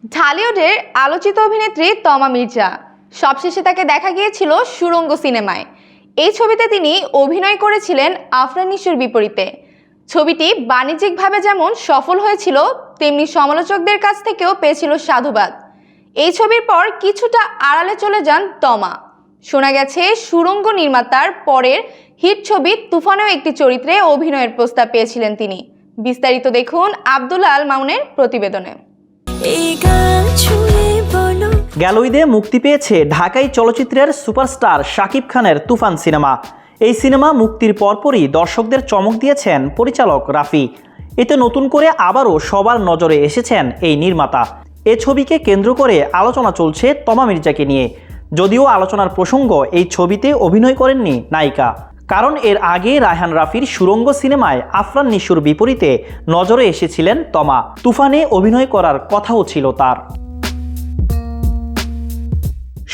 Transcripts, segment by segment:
ঢালিউডের আলোচিত অভিনেত্রী তমা মির্জা সবশেষে তাকে দেখা গিয়েছিল সুড়ঙ্গ সিনেমায়। এই ছবিতে তিনি অভিনয় করেছিলেন আফরান নিশোর বিপরীতে। ছবিটি বাণিজ্যিকভাবে যেমন সফল হয়েছিল, তেমনি সমালোচকদের কাছ থেকেও পেয়েছিল সাধুবাদ। এই ছবির পর কিছুটা আড়ালে চলে যান তমা। শোনা গেছে সুড়ঙ্গ নির্মাতার পরের হিট ছবি তুফানেও একটি চরিত্রে অভিনয়ের প্রস্তাব পেয়েছিলেন তিনি। বিস্তারিত দেখুন আব্দুল্লাহ আল মামুনের প্রতিবেদনে। গেল ঈদে মুক্তি পেয়েছে ঢাকাই চলচ্চিত্রের সুপারস্টার শাকিব খানের তুফান সিনেমা। এই সিনেমা মুক্তির পরপরই দর্শকদের চমক দিয়েছেন পরিচালক রাফি। এতে নতুন করে আবারও সবার নজরে এসেছেন এই নির্মাতা। এ ছবিকে কেন্দ্র করে আলোচনা চলছে তমা মির্জাকে নিয়ে। যদিও আলোচনার প্রসঙ্গ এই ছবিতে অভিনয় করেননি নায়িকা, কারণ এর আগে রায়হান রাফির সুড়ঙ্গ সিনেমায় আফরান নিশোর বিপরীতে নজরে এসেছিলেন তমা। তুফানে অভিনয় করার কথাও ছিল তার।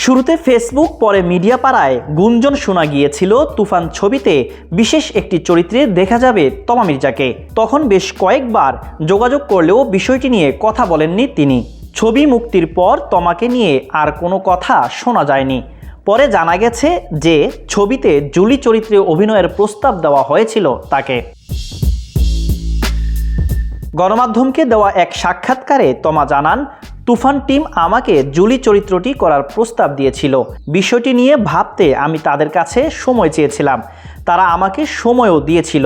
শুরুতে ফেসবুক, পরে মিডিয়া পাড়ায় গুঞ্জন শোনা গিয়েছিল তুফান ছবিতে বিশেষ একটি চরিত্রে দেখা যাবে তমা মির্জাকে। তখন বেশ কয়েকবার যোগাযোগ করলেও বিষয়টি নিয়ে কথা বলেননি তিনি। ছবি মুক্তির পর তমাকে নিয়ে আর কোনো কথা শোনা যায়নি। পরে জানা গেছে যে ছবিতে জুলি চরিত্রে অভিনয়ের প্রস্তাব দেওয়া হয়েছিল তাকে। গণমাধ্যমকে দেওয়া এক সাক্ষাৎকারে তমা জানান, তুফান টিম আমাকে জুলি চরিত্রটি করার প্রস্তাব দিয়েছিল। বিষয়টি নিয়ে ভাবতে আমি তাদের কাছে সময় চেয়েছিলাম, তারা আমাকে সময়ও দিয়েছিল,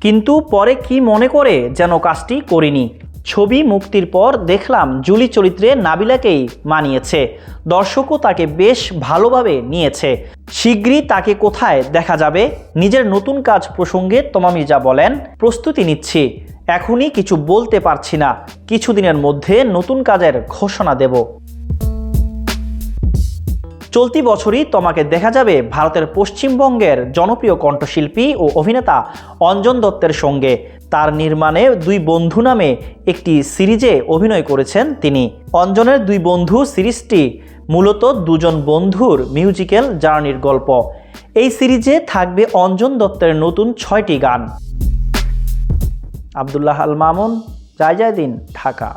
কিন্তু পরে কি মনে করে যেন কাজটি করিনি। ছবি মুক্তির পর দেখলাম জুলি চরিত্রে নাবিলাকেই মানিয়েছে, দর্শকও তাকে বেশ ভালোভাবে নিয়েছে। শীঘ্রই তাকে কোথায় দেখা যাবে? নিজের নতুন কাজ প্রসঙ্গে তমা মির্জা বলেন, প্রস্তুতি নিচ্ছি, এখনই কিছু বলতে পারছি না, কিছুদিনের মধ্যে নতুন কাজের ঘোষণা দেব। চলতি বছরই তমাকে দেখা যাবে ভারতের পশ্চিমবঙ্গের জনপ্রিয় কণ্ঠশিল্পী ও অভিনেতা অঞ্জন দত্তের সঙ্গে। তার নির্মাণে দুই বন্ধু নামে একটি সিরিজে অভিনয় করেছেন তিনি। অঞ্জনের দুই বন্ধু সিরিজটি মূলত দুজন বন্ধুর মিউজিক্যাল জার্নির গল্প। এই সিরিজে থাকবে অঞ্জন দত্তের নতুন 6টি গান। আব্দুল্লাহ আল মামুন, জয় জয় দিন, ঢাকা।